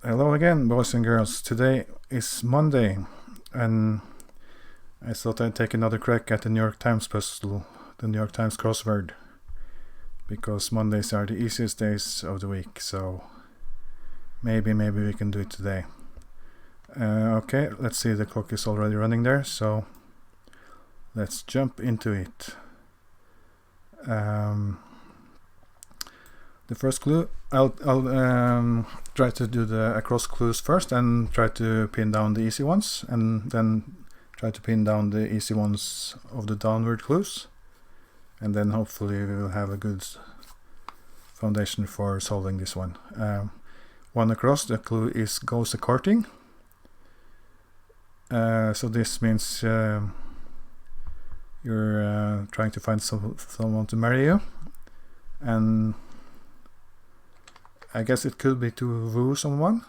Hello again, boys and girls. Today is Monday, and I thought I'd take another crack at the New York Times puzzle, the New York Times crossword, because Mondays are the easiest days of the week, so maybe we can do it today. Okay, let's see, the clock is already running there, so let's jump into it. The first clue, I'll try to do the across clues first and try to pin down the easy ones, and then try to pin down the easy ones of the downward clues, and then hopefully we will have a good foundation for solving this one. One across, the clue is goes a courting. So this means you're trying to find someone to marry you, and I guess it could be to woo someone,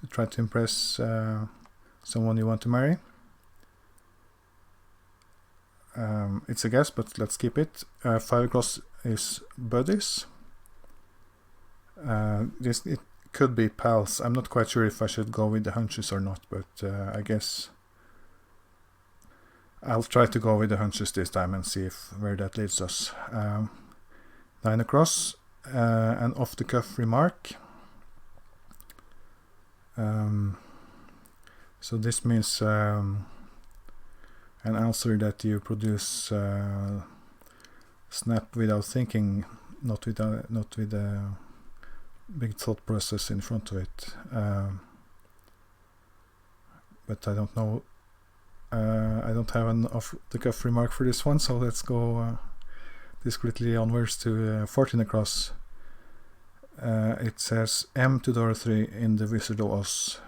to try to impress someone you want to marry. It's a guess, but let's keep it. 5 across is buddies. It could be pals. I'm not quite sure if I should go with the hunches or not, but I guess I'll try to go with the hunches this time and see where that leads us. 9 across. An off-the-cuff remark. So this means an answer that you produce snap without thinking, not with a big thought process in front of it. But I don't know. I don't have an off-the-cuff remark for this one, so let's go discreetly onwards to 14 across. It says M to Dorothy in the Wizard of Oz.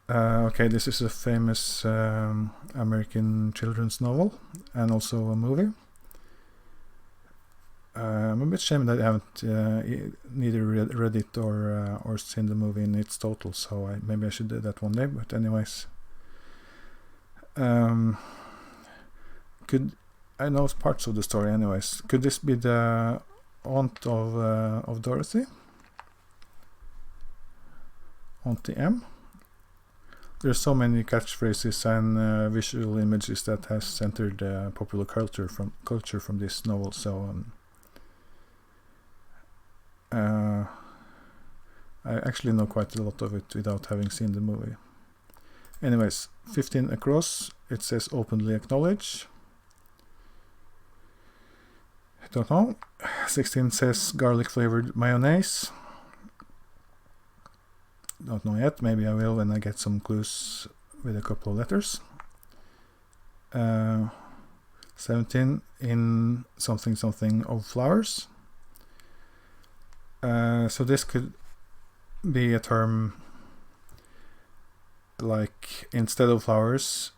Okay, this is a famous American children's novel and also a movie. I'm a bit ashamed that I haven't neither read it or seen the movie in its total, so maybe I should do that one day. But anyways, I know parts of the story anyways. Could this be the aunt of Dorothy? Auntie M? There's so many catchphrases and visual images that has entered popular culture from this novel, so I actually know quite a lot of it without having seen the movie. Anyways, 15 across, it says openly acknowledge. I don't know. 16 says garlic flavored mayonnaise. Don't know yet. Maybe I will when I get some clues with a couple of letters. 17 in something of flowers. So this could be a term like instead of flowers,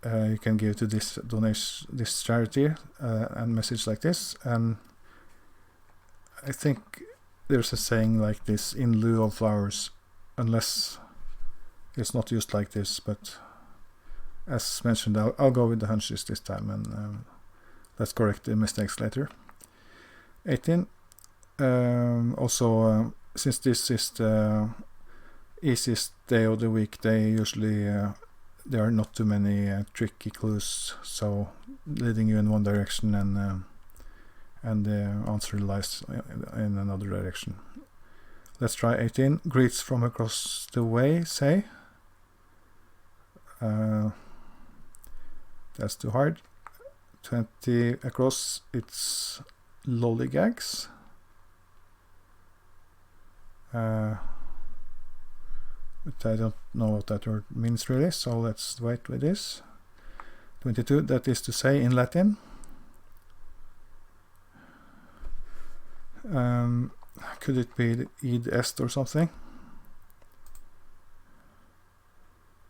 you can give to this donation, this charity, and message like this. And I think there's a saying like this, in lieu of flowers, unless it's not used like this. But as mentioned, I'll go with the hunches this time, and let's correct the mistakes later. 18. Also, since this is the easiest day of the week, usually there are not too many tricky clues, so leading you in one direction and the answer lies in another direction. Let's try 18. Greets from across the way, say. That's too hard. 20 across, it's lollygags. But I don't know what that word means really, so let's wait with this. 22, that is to say in Latin. Could it be id est or something?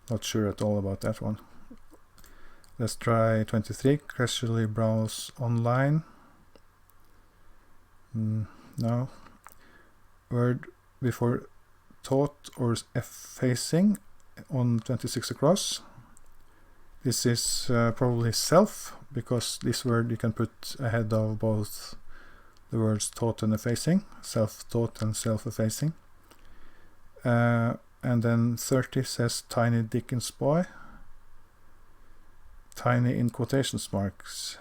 Not sure at all about that one. Let's try 23, casually browse online. No. Word before thought or effacing on 26 across. This is probably self, because this word you can put ahead of both the words thought and effacing, self-thought and self-effacing. And then 30 says Tiny Dickens Boy. Tiny in quotations marks.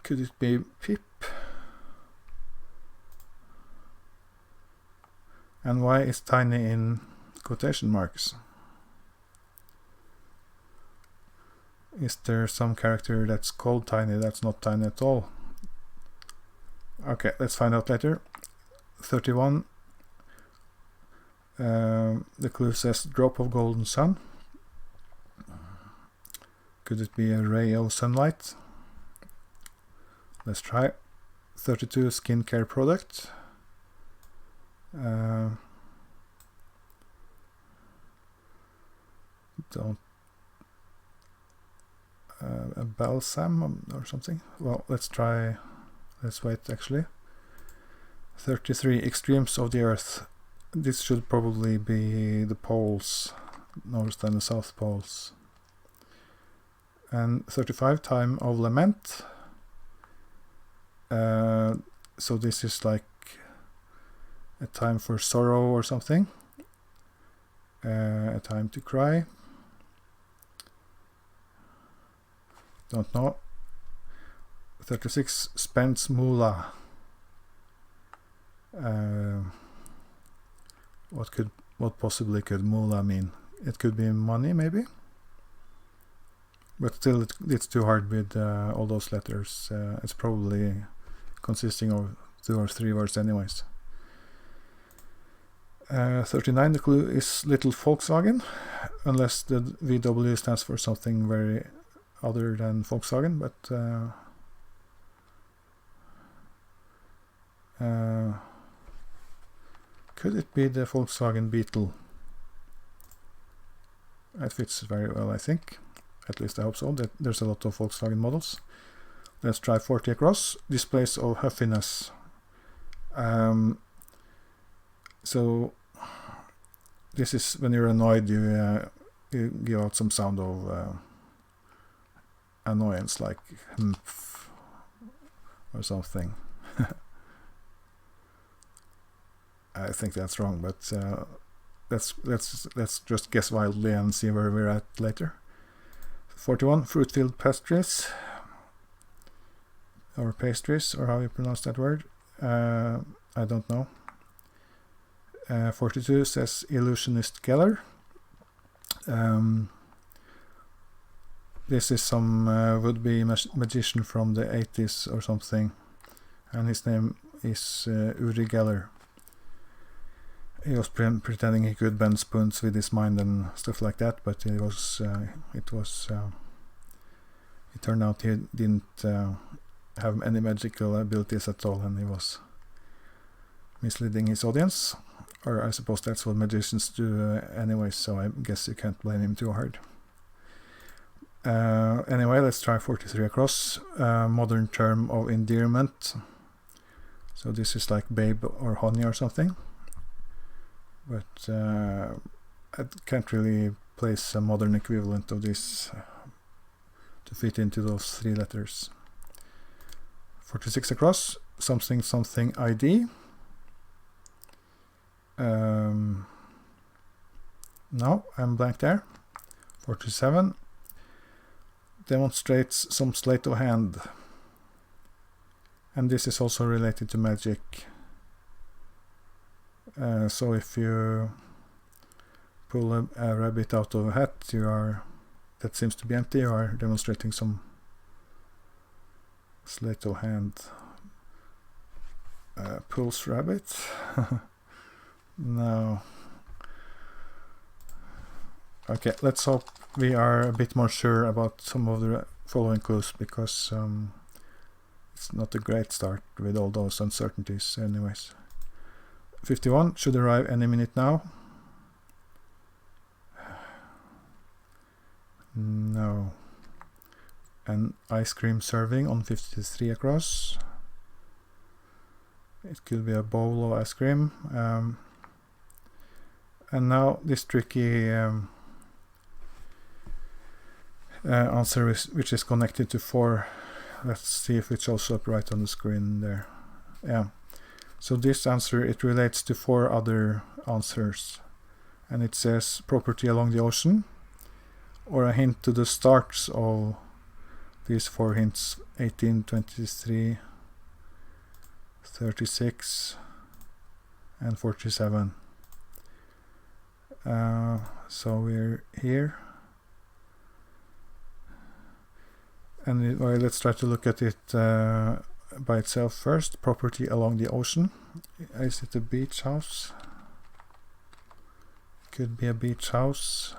Could it be Pip? And why is Tiny in quotation marks? Is there some character that's called Tiny that's not Tiny at all? Okay, let's find out later. 31. The clue says drop of golden sun. Could it be a ray of sunlight? Let's try. 32. Skincare product. A balsam or something. Well, let's try. Let's wait actually. 33. Extremes of the earth. This should probably be the poles, north and the south poles. And 35. Time of lament. So this is like a time for sorrow or something. A time to cry. Don't know. 36. Spence moolah. What possibly could moolah mean? It could be money, maybe. But still, it's too hard with all those letters. It's probably consisting of 2 or 3 words, anyways. 39. The clue is Little Volkswagen, unless the VW stands for something very other than Volkswagen, but could it be the Volkswagen Beetle? It fits very well, I think. At least I hope so. There's a lot of Volkswagen models. Let's try 40 across. Displays of huffiness. So this is when you're annoyed, you give out some sound of annoyance, like humph or something. I think that's wrong, but let's just guess wildly and see where we're at later. 41. Fruit-filled pastries, or pastries, or how you pronounce that word. I don't know. 42 says illusionist Geller. This is some would-be magician from the 80s or something, and his name is Uri Geller. He was pretending he could bend spoons with his mind and stuff like that, but it turned out he didn't have any magical abilities at all, and he was misleading his audience. Or I suppose that's what magicians do anyway, so I guess you can't blame him too hard. Anyway, let's try 43 across. Modern term of endearment. So this is like babe or honey or something. But I can't really place a modern equivalent of this to fit into those 3 letters. 46 across. Something something ID. No, I'm blank there. 47. Demonstrates some sleight of hand. And this is also related to magic. So if you pull a rabbit out of a hat, that seems to be empty, you are demonstrating some sleight of hand. Pulse rabbit. No. Okay, let's hope we are a bit more sure about some of the following clues, because it's not a great start with all those uncertainties anyways. 51 should arrive any minute now. No. An ice cream serving on 53 across. It could be a bowl of ice cream. And now this tricky answer which is connected to 4 Let's see if it shows up right on the screen there. Yeah. So this answer, it relates to 4 other answers. And it says property along the ocean, or a hint to the starts of these 4 hints: 18, 23, 36, and 47. So we're here. And well, let's try to look at it by itself first. Property along the ocean. Is it a beach house? Could be a beach house.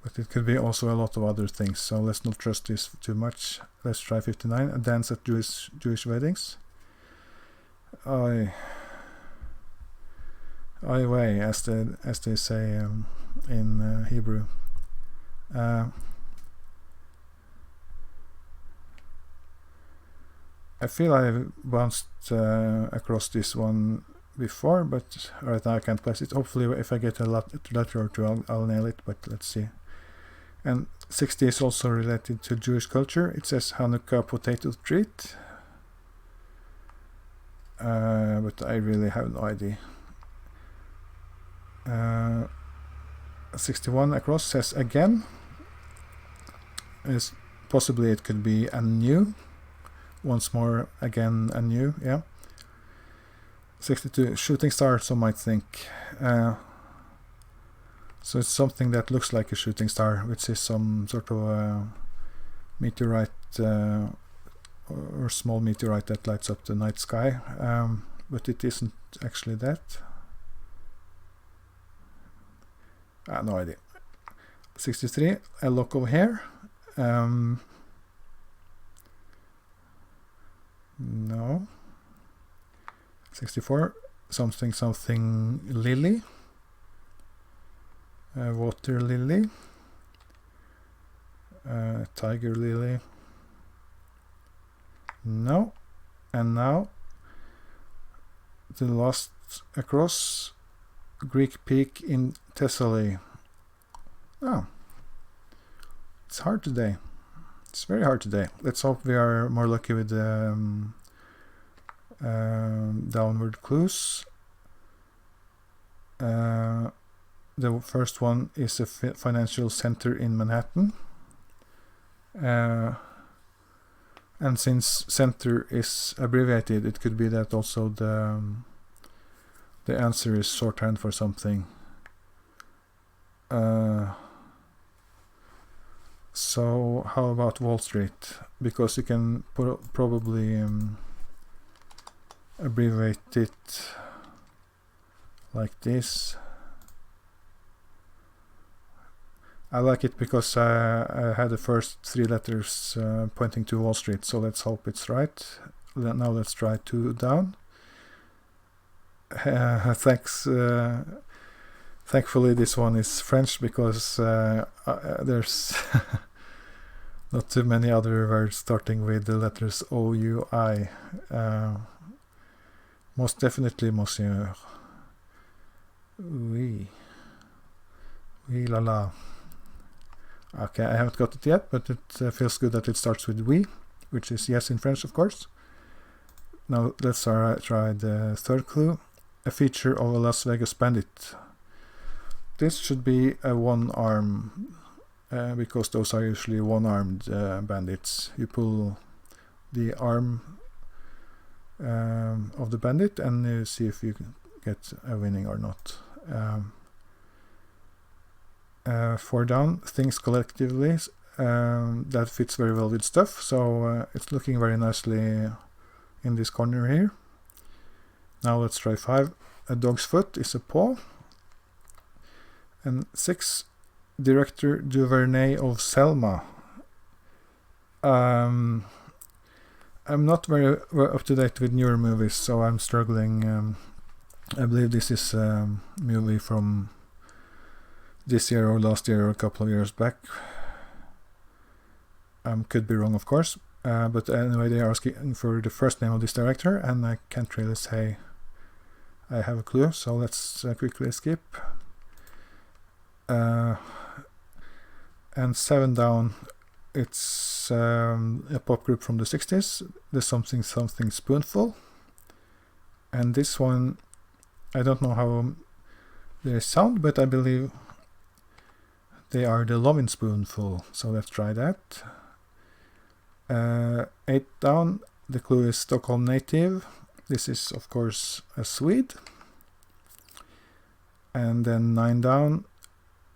But it could be also a lot of other things, so let's not trust this too much. Let's try 59. A dance at Jewish weddings. Ai way, as they say in Hebrew. I feel I've bounced across this one before, but right now I can't place it. Hopefully if I get a letter or two I'll nail it, but let's see. And 60 is also related to Jewish culture. It says Hanukkah potato treat, but I really have no idea. 61 across says again. Possibly it could be anew. Once more, again, anew, yeah. 62, shooting star, some might think. So it's something that looks like a shooting star, which is some sort of meteorite or small meteorite that lights up the night sky, but it isn't actually that. No idea. 63, a lock of hair. No. 64, something lily. Water lily. Tiger lily. No. And now the last across, Greek peak in Thessaly. Oh, it's hard today. It's very hard today. Let's hope we are more lucky with the downward clues. The first one is a financial center in Manhattan. And since center is abbreviated, it could be that also the answer is shorthand for something. So how about Wall Street? Because you can probably abbreviate it like this. I like it because I had the first 3 letters pointing to Wall Street, so let's hope it's right. Now let's try 2 down. Thanks. Thankfully this one is French, because there's not too many other words starting with the letters O-U-I. Most definitely monsieur. Oui. Oui la la. Okay, I haven't got it yet, but it feels good that it starts with oui, which is yes in French, of course. Now let's try the third clue. A feature of a Las Vegas bandit. This should be a one-arm, because those are usually one-armed bandits. You pull the arm of the bandit and you see if you get a winning or not. 4 down, things collectively. That fits very well with stuff, so it's looking very nicely in this corner here. Now let's try 5. A dog's foot is a paw. And 6, director Duvernay of Selma. I'm not very up to date with newer movies, so I'm struggling. I believe this is a movie from this year or last year or a couple of years back. Could be wrong, of course. But anyway, they are asking for the first name of this director, and I can't really say I have a clue, so let's quickly skip. And 7 down, it's a pop group from the 60s, the Something Something Spoonful. And this one, I don't know how they sound, but I believe they are the Lovin' Spoonful, so let's try that. 8 down, the clue is Stockholm native. This is of course a Swede. And then 9 down,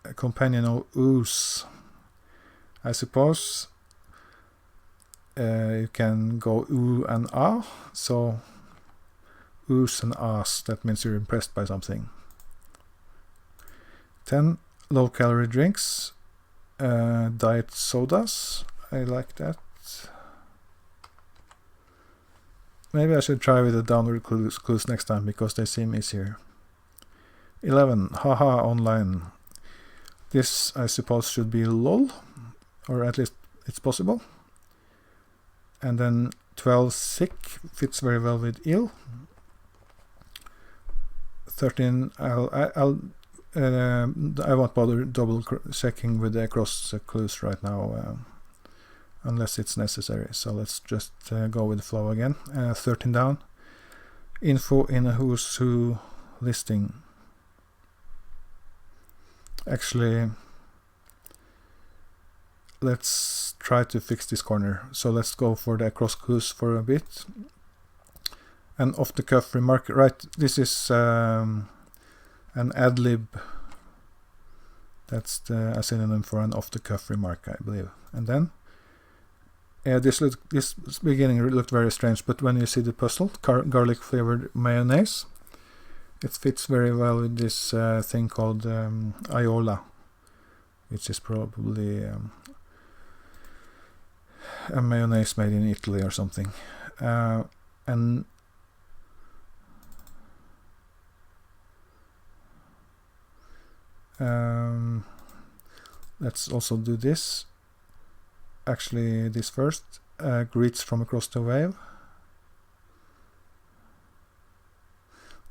a companion of ooze. I suppose you can go ooh and ah, so ooze and ahs, that means you're impressed by something. 10, low calorie drinks, diet sodas, I like that. Maybe I should try with the downward clues next time, because they seem easier. 11, haha online. This I suppose should be lol, or at least it's possible. And then 12, sick, fits very well with ill. 13, I won't bother double checking with the cross clues right now, unless it's necessary. So let's just go with the flow again. 13 down, info in a who's who listing. Actually, let's try to fix this corner. So let's go for the cross clues for a bit. An off-the-cuff remark. Right, this is an ad-lib. That's a synonym for an off-the-cuff remark, I believe. And then, yeah, this beginning looked very strange, but when you see the puzzle, garlic-flavored mayonnaise, it fits very well with this thing called Aiola, which is probably a mayonnaise made in Italy or something. And let's also do this. Actually, this first. Greets from across the wave.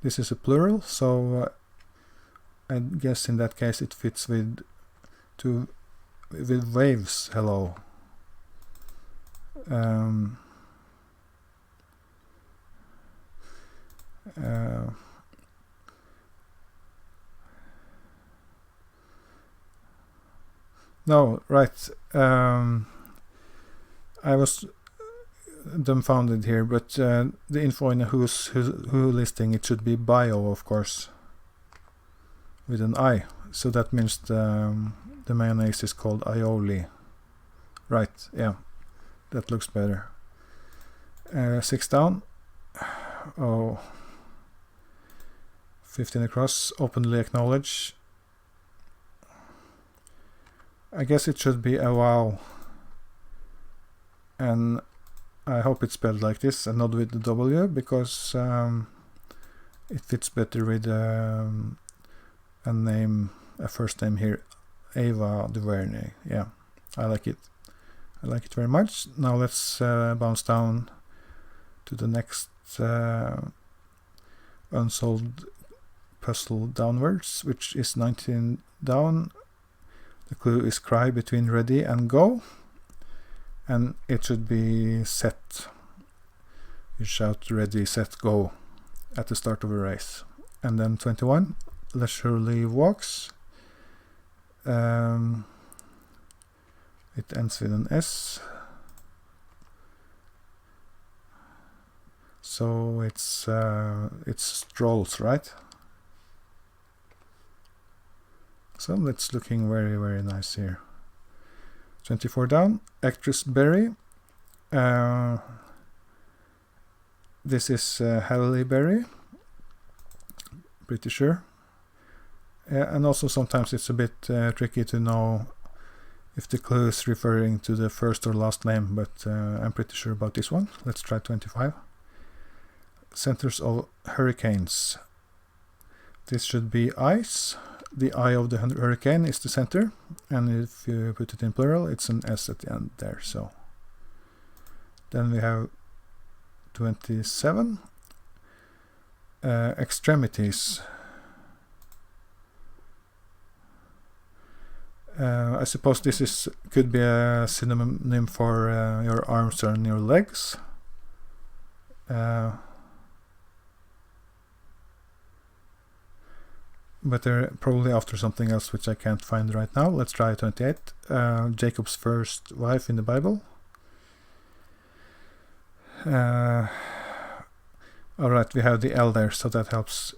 This is a plural, so I guess in that case it fits with waves. Hello. No, right. I was dumbfounded here, but the info in a who listing, it should be bio, of course, with an I. So that means the mayonnaise is called aioli. Right, yeah, that looks better. 6 down. Oh, 15 across, openly acknowledge. I guess it should be a wow. And I hope it's spelled like this and not with the W, because it fits better with a first name here, Ava Duvernay. Yeah, I like it. I like it very much. Now let's bounce down to the next unsolved puzzle downwards, which is 19 down. The clue is cry between ready and go. And it should be set. You shout ready, set, go at the start of a race. And then 21, leisurely walks. It ends with an S. So it's strolls, right? So that's looking very, very nice here. 24 down, actress Berry. This is Halle Berry, pretty sure. And also sometimes it's a bit tricky to know if the clue is referring to the first or last name, but I'm pretty sure about this one. Let's try 25. Centers of hurricanes. This should be ice. The eye of the hurricane is the center, and if you put it in plural, it's an S at the end there. So then we have 27. Extremities. I suppose this could be a synonym for your arms and your legs. But they're probably after something else which I can't find right now. Let's try 28. Jacob's first wife in the Bible. Alright, we have the L there, so that helps.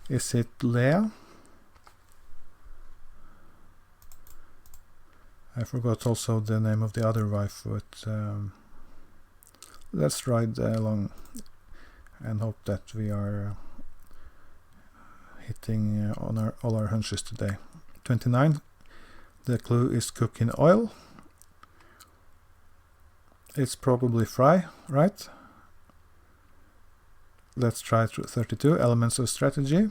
Is it Leah? I forgot also the name of the other wife, but let's ride along and hope that we are hitting on all our hunches today. 29. The clue is cook in oil. It's probably fry, right? Let's try 32. Elements of strategy.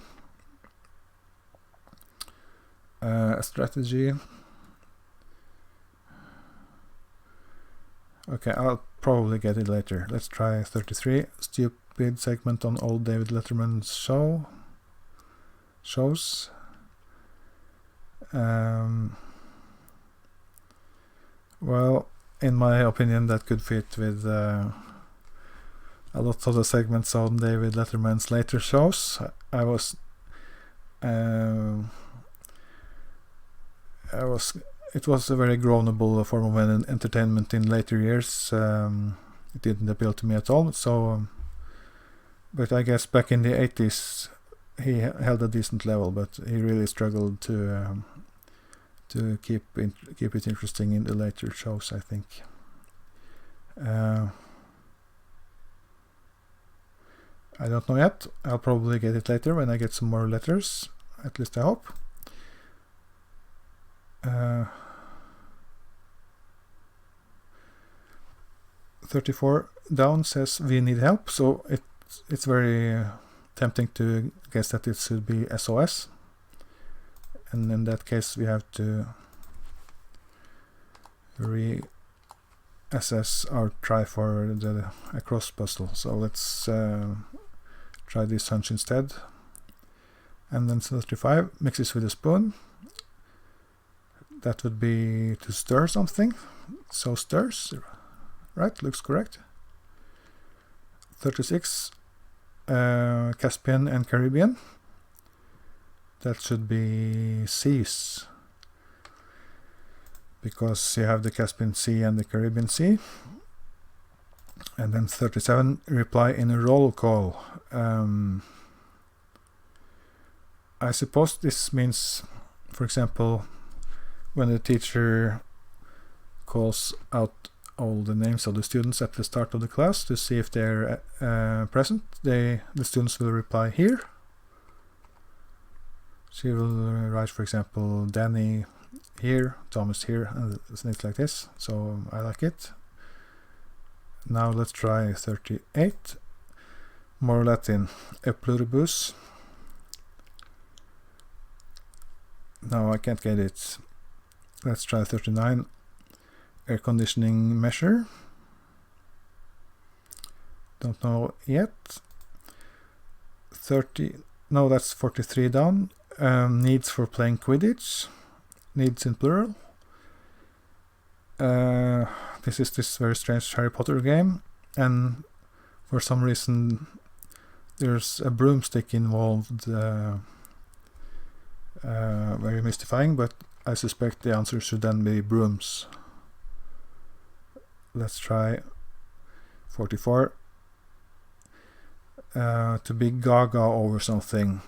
Strategy. Okay, I'll probably get it later. Let's try 33. Stupid segment on old David Letterman's shows. Well, in my opinion, that could fit with a lot of the segments on David Letterman's later shows. It was a very grownable form of entertainment in later years. It didn't appeal to me at all. So, but I guess back in the 80s, he held a decent level, but he really struggled to keep it interesting in the later shows, I think. I don't know yet. I'll probably get it later when I get some more letters. At least I hope. 34 down says we need help, so it's very tempting to guess that it should be SOS, and in that case we have to reassess our try for a cross puzzle. So let's try this hunch instead. And then 35, mixes with a spoon. That would be to stir something. So stirs, right? Looks correct. 36, Caspian and Caribbean. That should be seas, because you have the Caspian Sea and the Caribbean Sea. And then 37, reply in a roll call. I suppose this means, for example, when the teacher calls out all the names of the students at the start of the class to see if they're present, the students will reply here. She will write, for example, Danny here, Thomas here, and things like this. So I like it. Now let's try 38. More Latin. E pluribus. No, I can't get it. Let's try 39. Air conditioning measure. Don't know yet. 30. No, that's 43 down. Needs for playing Quidditch. Needs in plural. This is this very strange Harry Potter game, and for some reason there's a broomstick involved. Very mystifying, but I suspect the answer should then be brooms. Let's try 44. To be gaga over something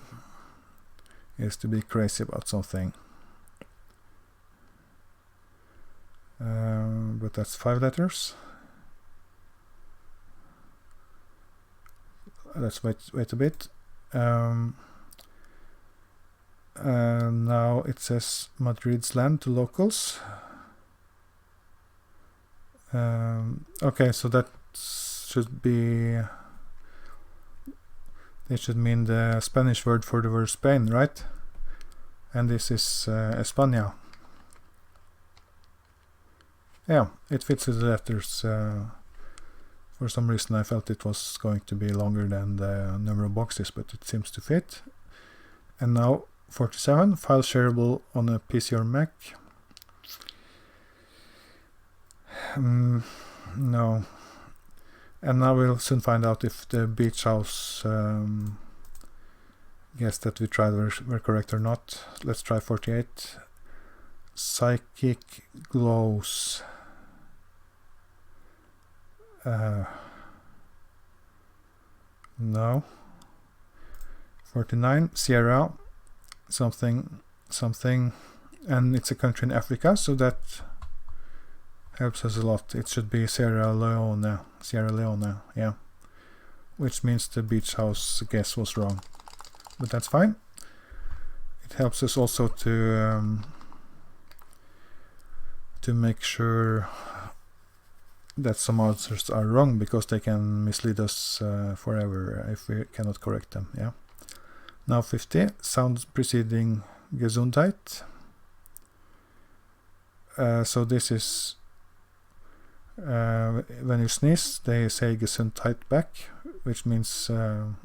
is to be crazy about something. But that's 5 letters. Let's wait a bit. Now it says Madrid's land to locals. Okay, so that should be... It should mean the Spanish word for the word Spain, right? And this is España. Yeah, it fits with the letters. For some reason I felt it was going to be longer than the number of boxes, but it seems to fit. And now 47, file shareable on a PC or Mac. No. And now we'll soon find out if the beach house guess that we tried were correct or not. Let's try 48. Psychic glows. No. 49. Sierra. Something, and it's a country in Africa, so that helps us a lot. It should be Sierra Leone, yeah. Which means the beach house guess was wrong. But that's fine. It helps us also to make sure that some answers are wrong, because they can mislead us forever if we cannot correct them, yeah. Now 50, sounds preceding Gesundheit. So this is when you sneeze, they say Gesundheit back, which means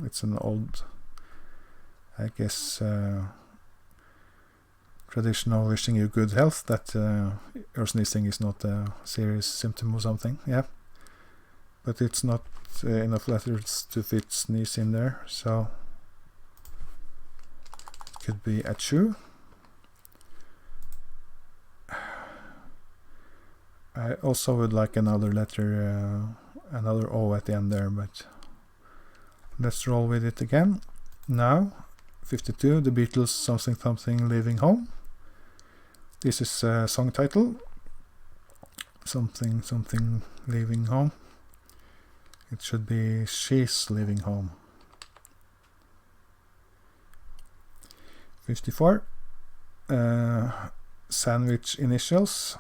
it's an old, I guess, traditional wishing you good health, that your sneezing is not a serious symptom or something, yeah. But it's not enough letters to fit sneeze in there, so it could be achoo. I also would like another letter, another O at the end there, but let's roll with it again. Now, 52, the Beatles, something leaving home. This is a song title. Something leaving home. It should be She's Leaving Home. 54, sandwich initials.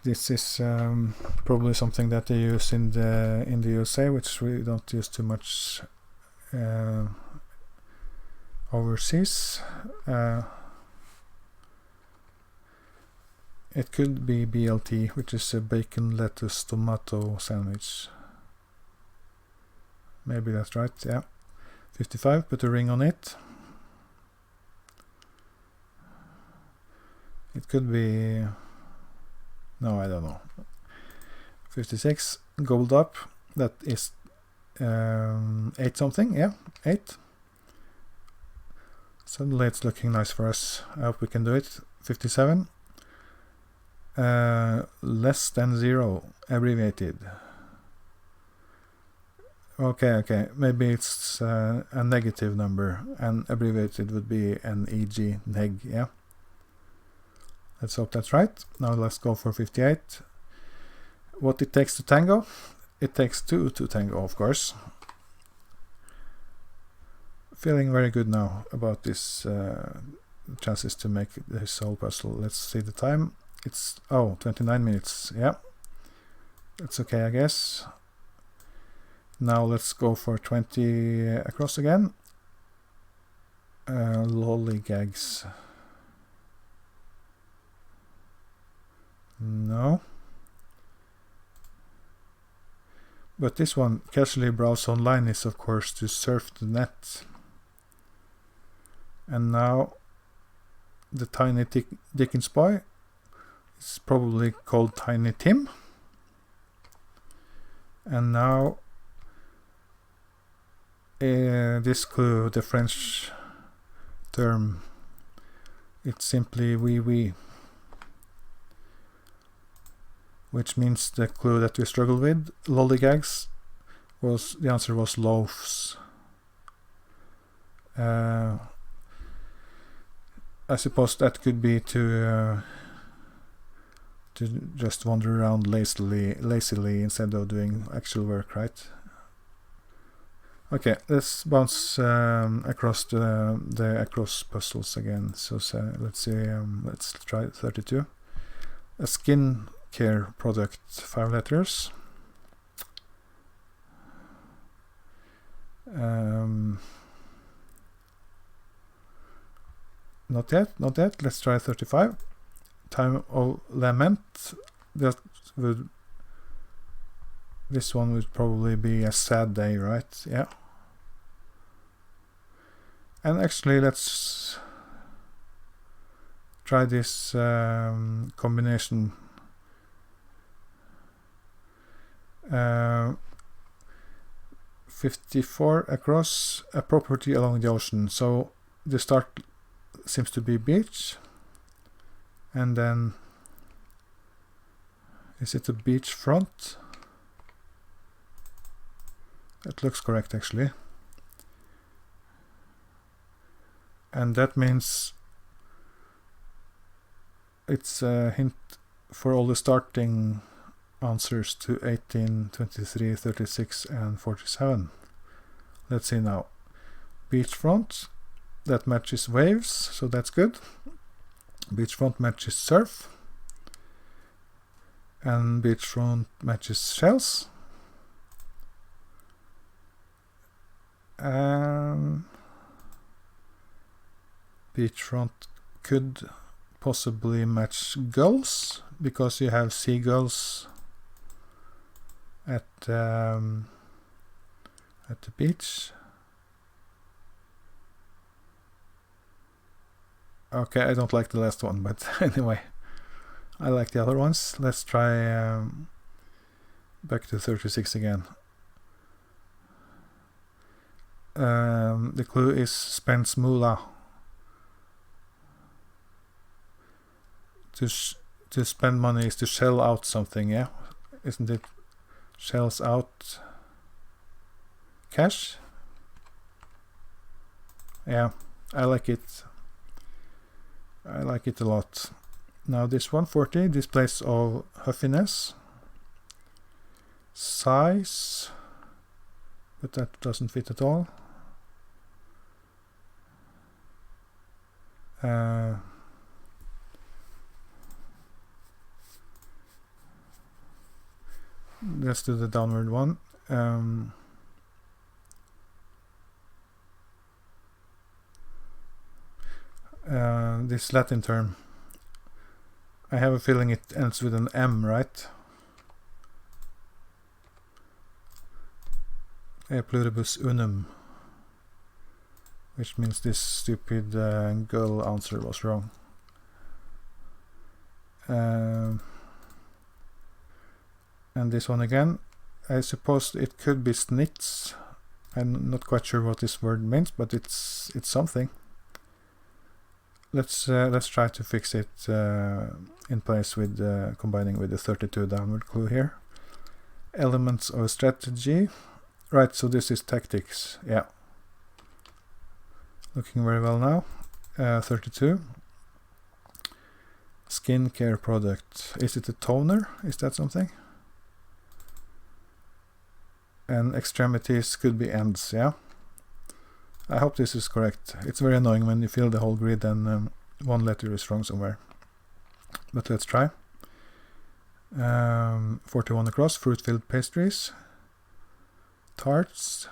This is probably something that they use in the USA, which we don't use too much overseas. It could be BLT, which is a bacon, lettuce, tomato sandwich. Maybe that's right, yeah. 55, put a ring on it. It could be... no, I don't know. 56, gobbled up. That is 8 something, yeah, 8. Suddenly it's looking nice for us. I hope we can do it. 57, less than 0, abbreviated. Okay, maybe it's a negative number, and abbreviated would be NEG, neg, yeah. Let's hope that's right. Now let's go for 58. What it takes to tango? It takes 2 to tango, of course. Feeling very good now about this chances to make this whole puzzle. Let's see the time. It's 29 minutes. Yeah, that's okay, I guess. Now let's go for 20 across again. Lollygags. No. But this one, casually browse online, is of course to surf the net. And now the Tiny Dickens boy is probably called Tiny Tim. And now this clue, the French term, it's simply oui, which means the clue that we struggled with, lollygags, was the answer was loaves. I suppose that could be to just wander around lazily instead of doing actual work, right? Okay, let's bounce across the across puzzles again. So let's see, let's try 32. A skin care product, 5 letters. Not yet. Let's try 35. Time of lament. This one would probably be a sad day, right? Yeah. And actually, let's try this combination. 54 across, a property along the ocean. So the start seems to be beach, and then is it a beach front? It looks correct actually. And that means it's a hint for all the starting answers to 18, 23, 36 and 47. Let's see now. Beachfront, that matches waves, so that's good. Beachfront matches surf, and beachfront matches shells. Beachfront could possibly match gulls, because you have seagulls at the beach. Okay, I don't like the last one, but anyway, I like the other ones. Let's try back to 36 again. The clue is spends moolah. To spend money is to shell out something, yeah? Isn't it? Shells out cash? Yeah, I like it. I like it a lot. Now this 140 displays of huffiness, size, but that doesn't fit at all. Let's do the downward one. This Latin term, I have a feeling it ends with an M, right? E pluribus unum, which means this stupid girl answer was wrong. And this one again, I suppose it could be snits. I'm not quite sure what this word means, but it's something. Let's try to fix it in place with combining with the 32 downward clue here. Elements of strategy. Right, so this is tactics. Yeah. Looking very well now. 32. Skincare product. Is it a toner? Is that something? And extremities could be ends, yeah? I hope this is correct. It's very annoying when you fill the whole grid and one letter is wrong somewhere. But let's try. 41 across, fruit-filled pastries. Tarts.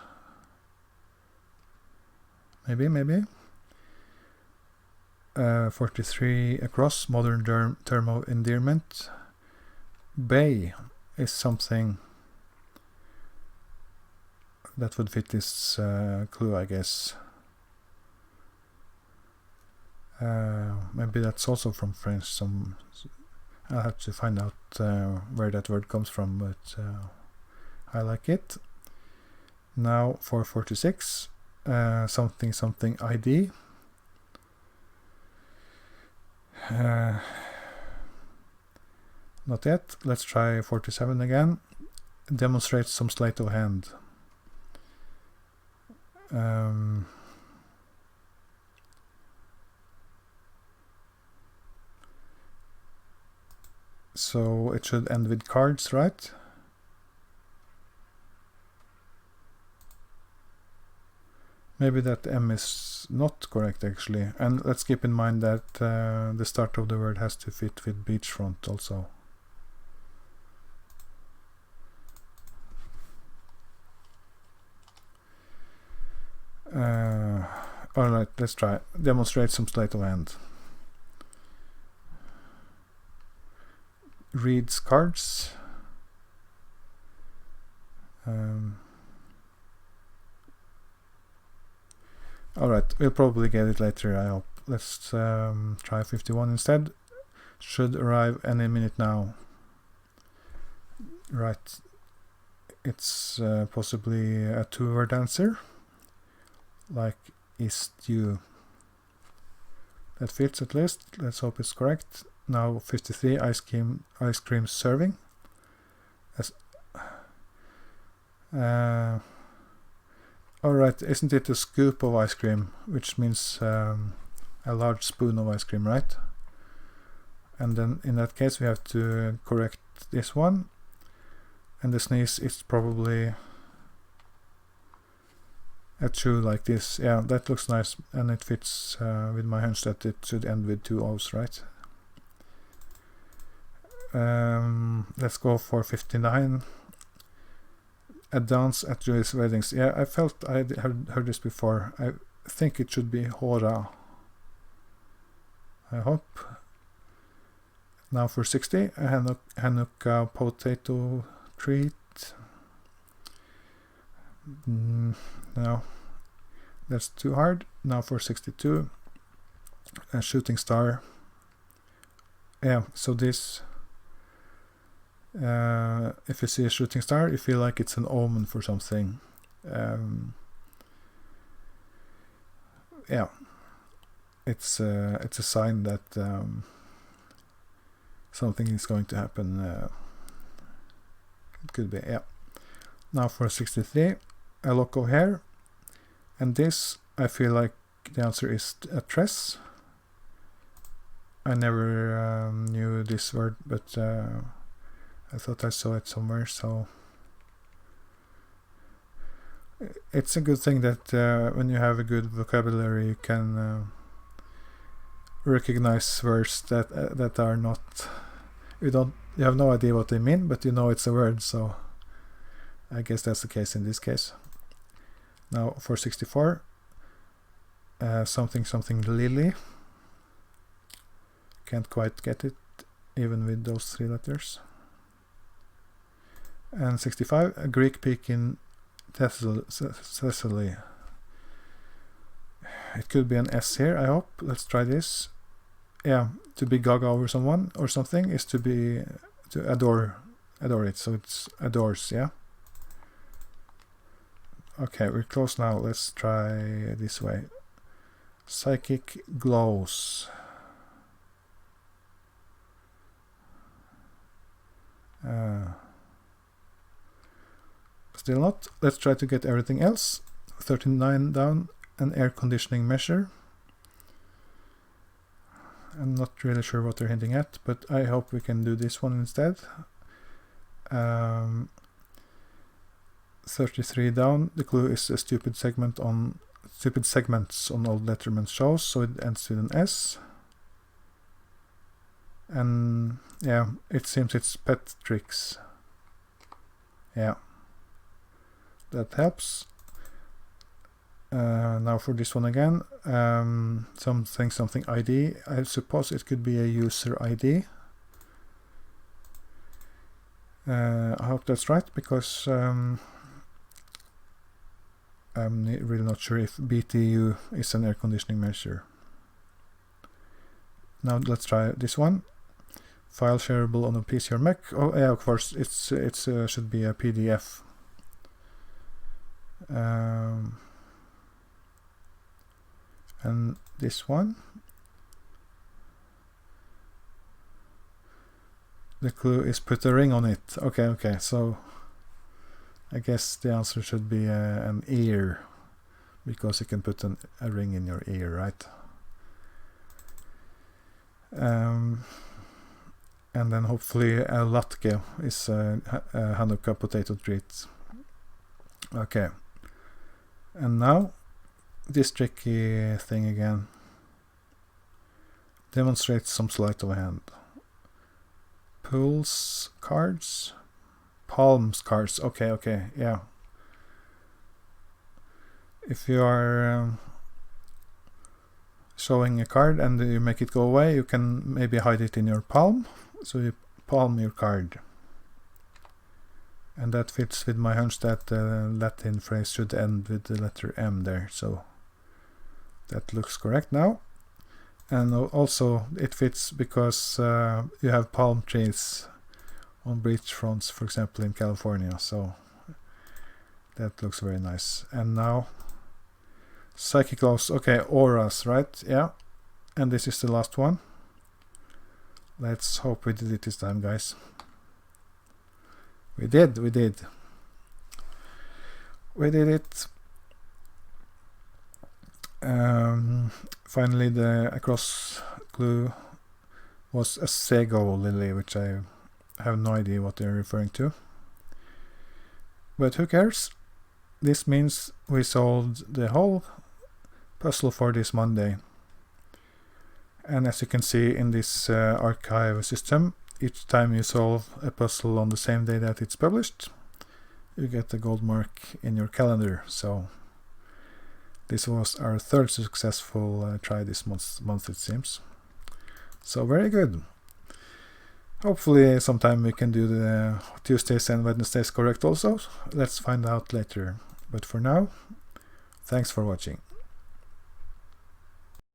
Maybe. 43 across, modern term of endearment. Bay is something that would fit this clue, I guess. Maybe that's also from French. I'll have to find out where that word comes from, but I like it. Now for 46, something ID. Not yet. Let's try 47 again. Demonstrate some sleight of hand. So it should end with cards, right? Maybe that M is not correct actually. And let's keep in mind that the start of the word has to fit with beachfront also. Alright, let's try. Demonstrate some sleight of hand. Reads cards. Alright, we'll probably get it later, I hope. Let's try 51 instead. Should arrive any minute now. Right. It's possibly a two-word answer. Like, is due. That fits at least. Let's hope it's correct. Now 53, ice cream serving. Alright, isn't it a scoop of ice cream, which means a large spoon of ice cream, right? And then in that case we have to correct this one. And the sneeze is probably a chew like this. Yeah, that looks nice, and it fits with my hunch that it should end with two O's, right? Let's go for 59. A dance at Jewish weddings. Yeah, I felt I had heard this before. I think it should be hora. I hope. Now for 60, a Hanukkah potato treat. No, that's too hard. Now for 62, a shooting star. Yeah, so this, if you see a shooting star, you feel like it's an omen for something. Yeah, it's a sign that something is going to happen. It could be, yeah. Now for 63, a lock of hair, and this, I feel like the answer is a tress. I never knew this word, but I thought I saw it somewhere, so it's a good thing that when you have a good vocabulary you can recognize words that are not, you have no idea what they mean, but you know it's a word, so I guess that's the case in this case. Now for 64, something lily. Can't quite get it even with those three letters. And 65, a Greek peak in Thessaly. It could be an S here, I hope. Let's try this. Yeah, to be gaga over someone or something is to adore it, so it's adores, yeah. Okay, we're close now. Let's try this way. Psychic glows. Still not. Let's try to get everything else. 39 down, an air conditioning measure. I'm not really sure what they're hinting at, but I hope we can do this one instead. 33 down, the clue is a stupid segments on old Letterman shows, so it ends with an S. And yeah, it seems it's pet tricks. Yeah, that helps. Now for this one again, something ID. I suppose it could be a user ID. I hope that's right, because I'm really not sure if BTU is an air conditioning measure. Now let's try this one. File shareable on a PC or Mac. Oh yeah, of course, it should be a PDF. And this one, the clue is put a ring on it. Okay, so I guess the answer should be an ear, because you can put a ring in your ear, right? And then hopefully a latke is a Hanukkah potato treat. Okay, and now this tricky thing again. Demonstrates some sleight of hand. Pulls cards. Palms cards. Okay, yeah. If you are showing a card and you make it go away, you can maybe hide it in your palm. So you palm your card. And that fits with my hunch that the Latin phrase should end with the letter M there. So That looks correct now. And also it fits because you have palm trees on beach fronts, for example, in California. So that looks very nice. And now psychic glows. Okay, auras, right? Yeah. And this is the last one. Let's hope we did it this time, guys. We did it. Finally, the across glue was a Sego lily, which I have no idea what they're referring to. But who cares? This means we solved the whole puzzle for this Monday. And as you can see in this archive system, each time you solve a puzzle on the same day that it's published, you get a gold mark in your calendar. So this was our third successful try this month, it seems. So very good. Hopefully sometime we can do the Tuesdays and Wednesdays correct also. Let's find out later. But for now, thanks for watching.